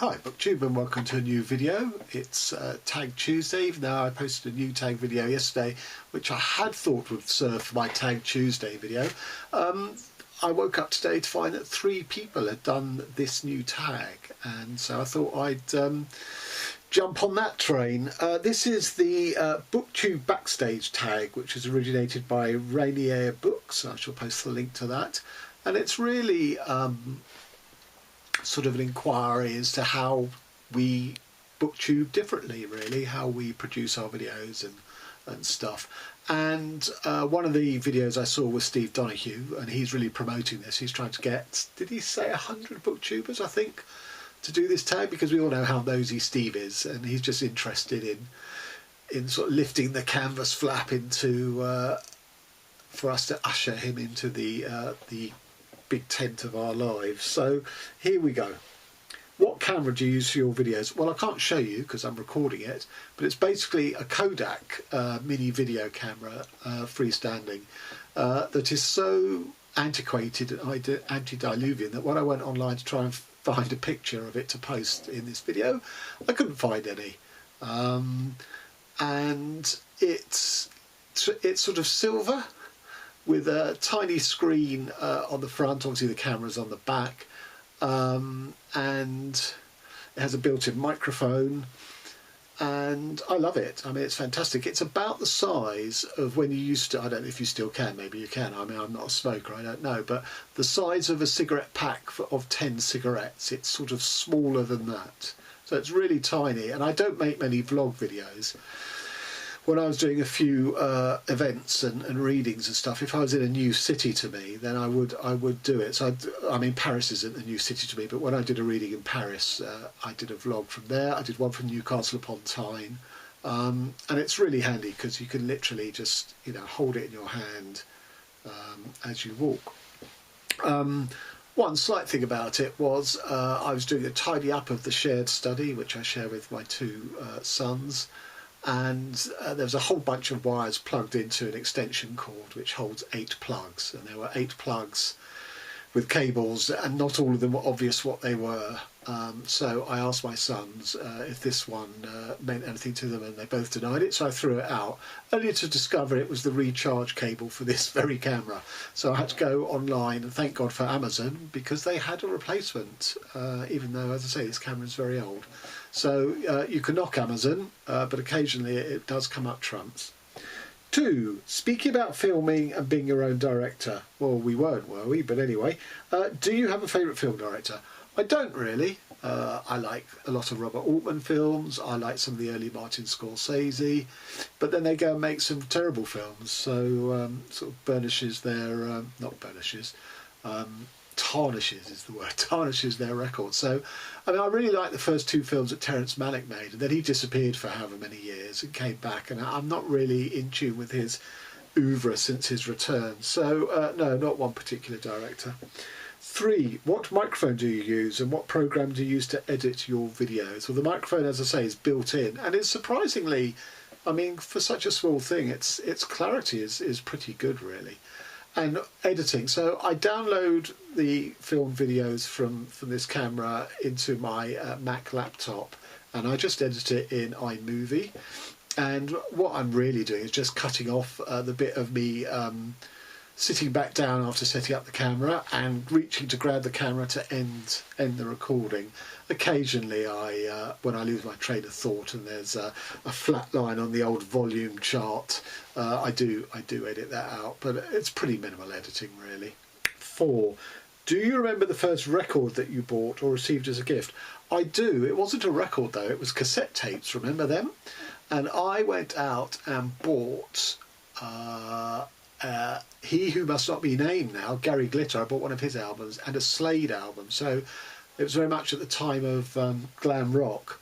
Hi Booktube and welcome to a new video. It's Tag Tuesday, even though I posted a new tag video yesterday which I had thought would serve for my Tag Tuesday video. I woke up today to find that 3 people had done this new tag, and so I thought I'd jump on that train. This is the Booktube Backstage Tag, which is originated by Rainier Books. I shall post the link to that, and it's really sort of an inquiry as to how we booktube differently, really, how we produce our videos and stuff. And one of the videos I saw was Steve Donahue, and he's really promoting this. He's trying to get, did he say 100 booktubers, I think, to do this tag, because we all know how nosy Steve is, and he's just interested in sort of lifting the canvas flap into for us to usher him into the big tent of our lives. So here we go. What camera do you use for your videos? Well, I can't show you because I'm recording it, but it's basically a Kodak mini video camera, freestanding, that is so antiquated and antediluvian that when I went online to try and find a picture of it to post in this video, I couldn't find any. And it's sort of silver with a tiny screen on the front. Obviously the camera's on the back, and it has a built-in microphone, and I love it. I mean, it's fantastic. It's about the size of when you used to, I don't know if you still can, maybe you can, I mean, I'm not a smoker, I don't know, but the size of a cigarette pack of 10 cigarettes, it's sort of smaller than that. So it's really tiny, and I don't make many vlog videos. When I was doing a few events and readings and stuff, if I was in a new city to me, then I would do it. So I mean, Paris isn't a new city to me, but when I did a reading in Paris, I did a vlog from there. I did one from Newcastle upon Tyne, and it's really handy because you can literally just, you know, hold it in your hand as you walk. One slight thing about it was I was doing a tidy up of the shared study, which I share with my 2 sons. And there was a whole bunch of wires plugged into an extension cord which holds 8 plugs, and there were 8 plugs with cables, and not all of them were obvious what they were. So I asked my sons if this one meant anything to them, and they both denied it, so I threw it out, only to discover it was the recharge cable for this very camera. So I had to go online, and thank God for Amazon, because they had a replacement, even though, as I say, this camera is very old. So you can knock Amazon, but occasionally it does come up trumps. 2, speaking about filming and being your own director. Well, we weren't, were we? But anyway, do you have a favourite film director? I don't really. I like a lot of Robert Altman films. I like some of the early Martin Scorsese, but then they go and make some terrible films. So sort of burnishes their, not burnishes, tarnishes is the word, tarnishes their record. So, I mean, I really like the first 2 films that Terrence Malick made, and then he disappeared for however many years and came back, and I'm not really in tune with his oeuvre since his return. So, no, not one particular director. 3, what microphone do you use, and what program do you use to edit your videos? Well, the microphone, as I say, is built in, and it's surprisingly, I mean, for such a small thing, its clarity is pretty good, really. And editing, so I download the film videos from this camera into my Mac laptop, and I just edit it in iMovie. And what I'm really doing is just cutting off the bit of me sitting back down after setting up the camera and reaching to grab the camera to end the recording. Occasionally, when I lose my train of thought and there's a flat line on the old volume chart, I do edit that out, but it's pretty minimal editing, really. 4, do you remember the first record that you bought or received as a gift? I do. It wasn't a record though, it was cassette tapes, remember them? And I went out and bought He Who Must Not Be Named Now, Gary Glitter. I bought one of his albums, and a Slade album. So it was very much at the time of glam rock.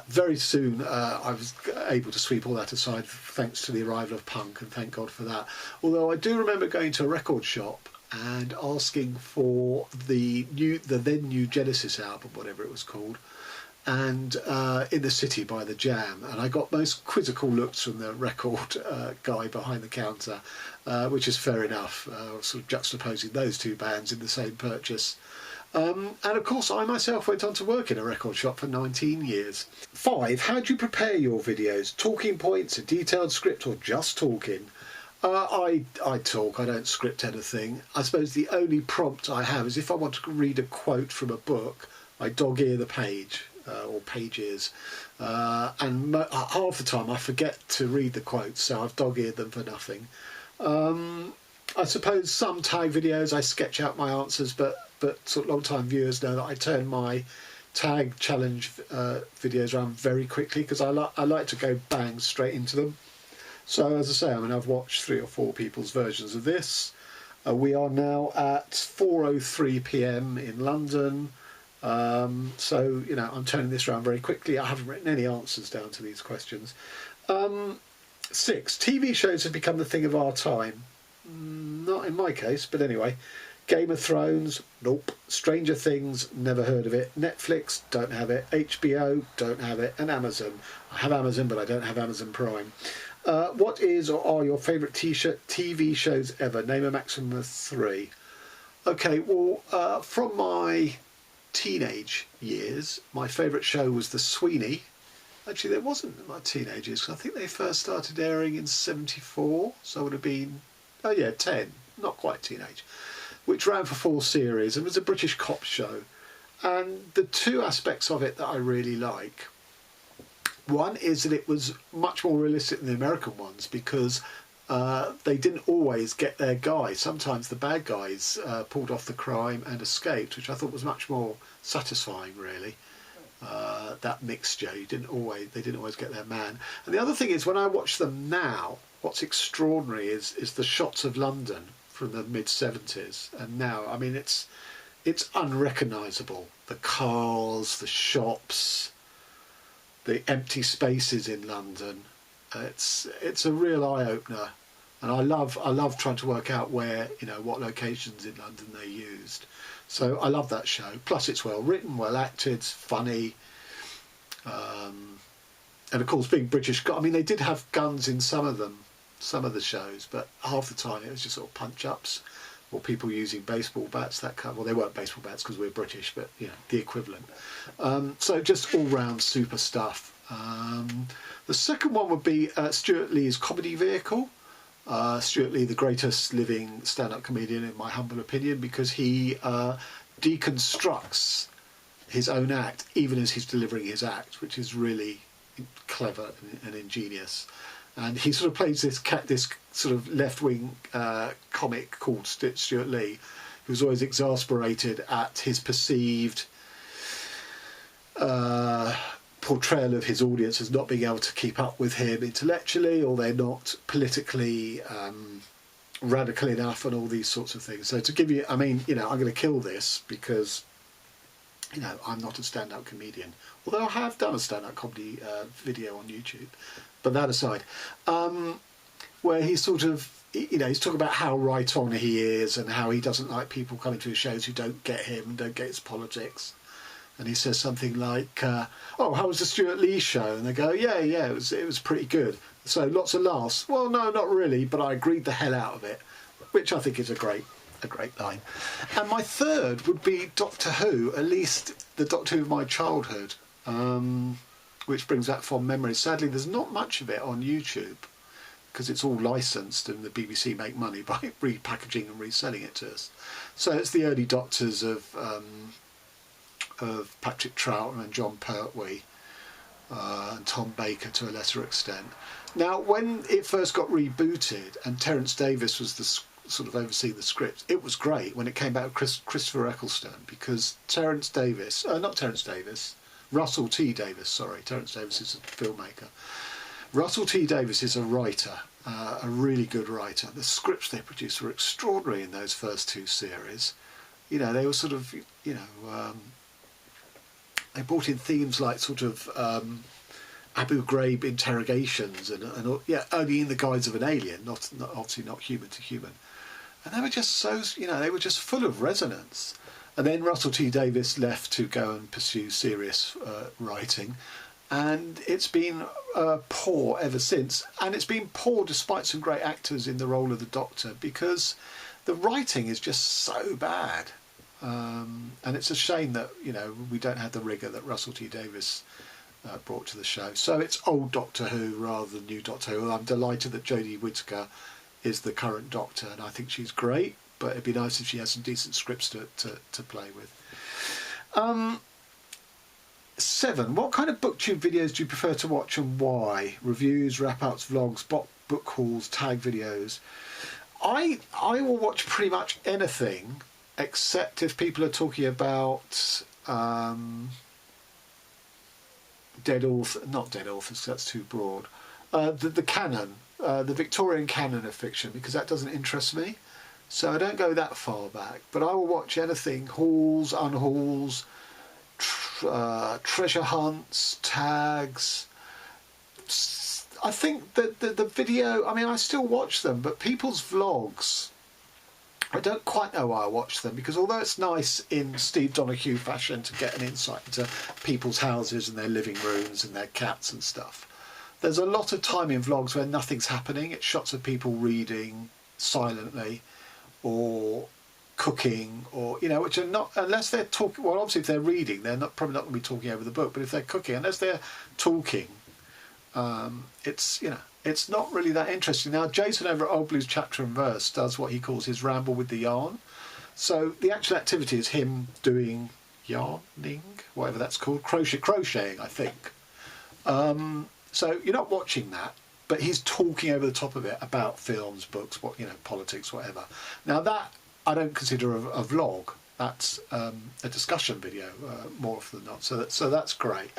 Very soon I was able to sweep all that aside thanks to the arrival of punk, and thank God for that. Although I do remember going to a record shop and asking for the then new Genesis album, whatever it was called, and In the City by The Jam, and I got most quizzical looks from the record guy behind the counter, which is fair enough, sort of juxtaposing those 2 bands in the same purchase. And of course, I myself went on to work in a record shop for 19 years. 5. How do you prepare your videos? Talking points, a detailed script, or just talking? I talk, I don't script anything. I suppose the only prompt I have is if I want to read a quote from a book, I dog ear the page, or pages. And half the time I forget to read the quotes, so I've dog eared them for nothing. I suppose some tag videos I sketch out my answers, but sort of long time viewers know that I turn my tag challenge videos around very quickly because I like to go bang straight into them. So as I say, I mean, I've watched 3 or 4 people's versions of this. We are now at 4:03 p.m. in London. So, you know, I'm turning this around very quickly. I haven't written any answers down to these questions. 6. TV shows have become the thing of our time. Not in my case, but anyway. Game of Thrones, nope. Stranger Things, never heard of it. Netflix, don't have it. HBO, don't have it. And Amazon. I have Amazon, but I don't have Amazon Prime. What is or are your favourite TV shows ever? Name a maximum of 3. Okay, well, from my teenage years, my favourite show was The Sweeney. Actually, there wasn't in my teenage years, because I think they first started airing in 74, so I would have been, 10, not quite teenage, which ran for 4 series and was a British cop show. And the 2 aspects of it that I really like, one is that it was much more realistic than the American ones, because they didn't always get their guy. Sometimes the bad guys pulled off the crime and escaped, which I thought was much more satisfying, really. That mixture, they didn't always get their man. And the other thing is, when I watch them now, what's extraordinary is the shots of London from the mid-70s and now. I mean, it's unrecognisable. The cars, the shops, the empty spaces in London. It's a real eye-opener, and I love trying to work out where, you know, what locations in London they used. So I love that show. Plus, it's well written, well acted, it's funny, and of course, being British, I mean, they did have guns in some of the shows, but half the time it was just sort of punch-ups or people using baseball bats. Well, they weren't baseball bats because we're British, but you know, the equivalent. So just all-round super stuff. The second one would be Stuart Lee's comedy vehicle. Stuart Lee, the greatest living stand-up comedian in my humble opinion, because he deconstructs his own act even as he's delivering his act, which is really clever and ingenious. And he sort of plays this sort of left-wing comic called Stuart Lee, who's always exasperated at his perceived portrayal of his audience as not being able to keep up with him intellectually, or they're not politically radical enough, and all these sorts of things. So to give you, I mean, you know, I'm going to kill this because, you know, I'm not a stand-up comedian, although I have done a stand-up comedy video on YouTube. But that aside, where he's sort of, you know, he's talking about how right on he is and how he doesn't like people coming to his shows who don't get him and don't get his politics. And he says something like, "Oh, how was the Stuart Lee show?" And they go, "Yeah, it was pretty good. So lots of laughs." "Well, no, not really, but I agreed the hell out of it," which I think is a great line. And my third would be Doctor Who, at least the Doctor Who of my childhood, which brings back fond memories. Sadly, there's not much of it on YouTube because it's all licensed and the BBC make money by repackaging and reselling it to us. So it's the early Doctors of Patrick Troughton and John Pertwee and Tom Baker to a lesser extent. Now, when it first got rebooted and Terence Davies was the sort of overseeing the script, it was great when it came back with Christopher Eccleston, because Russell T Davies, sorry, Terence Davies is a filmmaker. Russell T Davies is a writer, a really good writer. The scripts they produced were extraordinary in those first 2 series. You know, they were sort of, you know, they brought in themes like sort of Abu Ghraib interrogations and only in the guise of an alien, not obviously not human to human. And they were just so, you know, they were just full of resonance. And then Russell T Davies left to go and pursue serious writing, and it's been poor ever since. And it's been poor despite some great actors in the role of the Doctor, because the writing is just so bad. And it's a shame that, you know, we don't have the rigour that Russell T Davies brought to the show. So it's old Doctor Who rather than new Doctor Who. I'm delighted that Jodie Whittaker is the current Doctor, and I think she's great, but it'd be nice if she has some decent scripts to play with. 7. What kind of booktube videos do you prefer to watch and why? Reviews, wrap-ups, vlogs, book hauls, tag videos. I will watch pretty much anything except if people are talking about dead authors, not dead authors, that's too broad. The canon, the Victorian canon of fiction, because that doesn't interest me. So I don't go that far back, but I will watch anything, hauls, unhauls, treasure hunts, tags. I think that the video, I mean, I still watch them, but people's vlogs, I don't quite know why I watch them, because although it's nice in Steve Donahue fashion to get an insight into people's houses and their living rooms and their cats and stuff, there's a lot of time in vlogs where nothing's happening. It's shots of people reading silently or cooking, or, you know, which are not, unless they're talking, well, obviously if they're reading, they're probably not going to be talking over the book, but if they're cooking, unless they're talking, it's, you know, it's not really that interesting. Now, Jason over at Old Blues Chapter and Verse does what he calls his ramble with the yarn. So the actual activity is him doing yarning, whatever that's called, crocheting, I think. So you're not watching that, but he's talking over the top of it about films, books, what, you know, politics, whatever. Now that I don't consider a vlog. That's a discussion video more often than not. So that's great.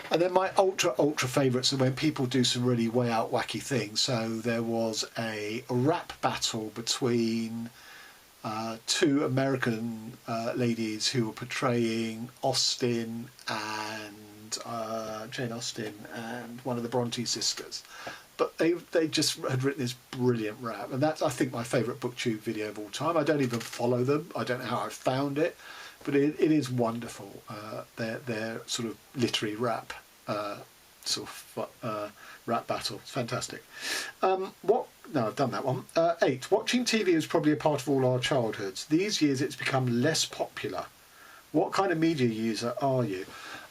And then my ultra favourites are when people do some really way out wacky things. So there was a rap battle between two American ladies who were portraying Austen and Jane Austen and one of the Bronte sisters. But they just had written this brilliant rap, and that's, I think, my favourite booktube video of all time. I don't even follow them. I don't know how I found it, but it is wonderful. Their sort of literary rap, rap battle. It's fantastic. No, I've done that one. 8. Watching TV is probably a part of all our childhoods. These years it's become less popular. What kind of media user are you?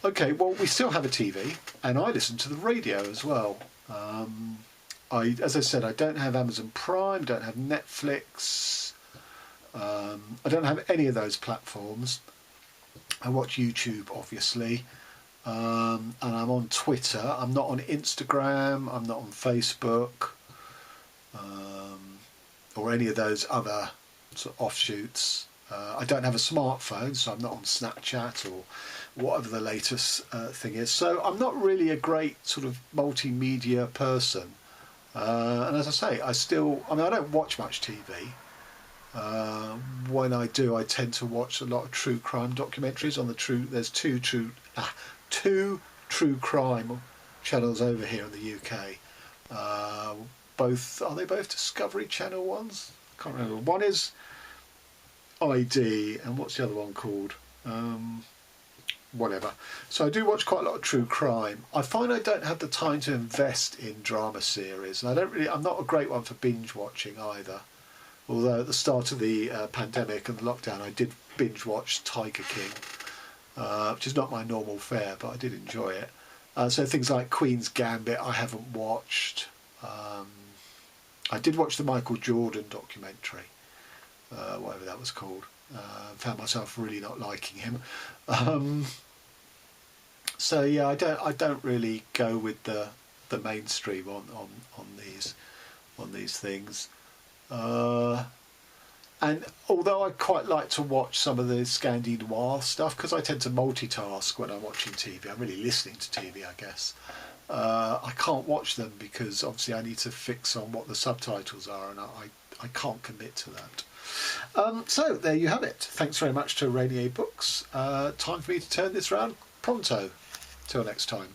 Okay, well, we still have a TV, and I listen to the radio as well. As I said, I don't have Amazon Prime, don't have Netflix, I don't have any of those platforms. I watch YouTube, obviously, and I'm on Twitter. I'm not on Instagram, I'm not on Facebook, or any of those other sort of offshoots. I don't have a smartphone, so I'm not on Snapchat or whatever the latest thing is. So I'm not really a great sort of multimedia person. And as I say, I don't watch much TV. When I do, I tend to watch a lot of true crime documentaries on there's two true crime channels over here in the UK. Are they both Discovery Channel ones? I can't remember. One is ID, and what's the other one called? Whatever. So I do watch quite a lot of true crime. I find I don't have the time to invest in drama series, and I'm not a great one for binge watching either. Although at the start of the pandemic and the lockdown, I did binge watch Tiger King, which is not my normal fare, but I did enjoy it. So things like Queen's Gambit I haven't watched. I did watch the Michael Jordan documentary, whatever that was called. Found myself really not liking him. So yeah, I don't really go with the mainstream on these things. And although I quite like to watch some of the Scandi noir stuff, because I tend to multitask when I'm watching TV. I'm really listening to TV, I guess. I can't watch them because obviously I need to fix on what the subtitles are, and I can't commit to that. So there you have it. Thanks very much to Rainier Books. Time for me to turn this round pronto. Till next time.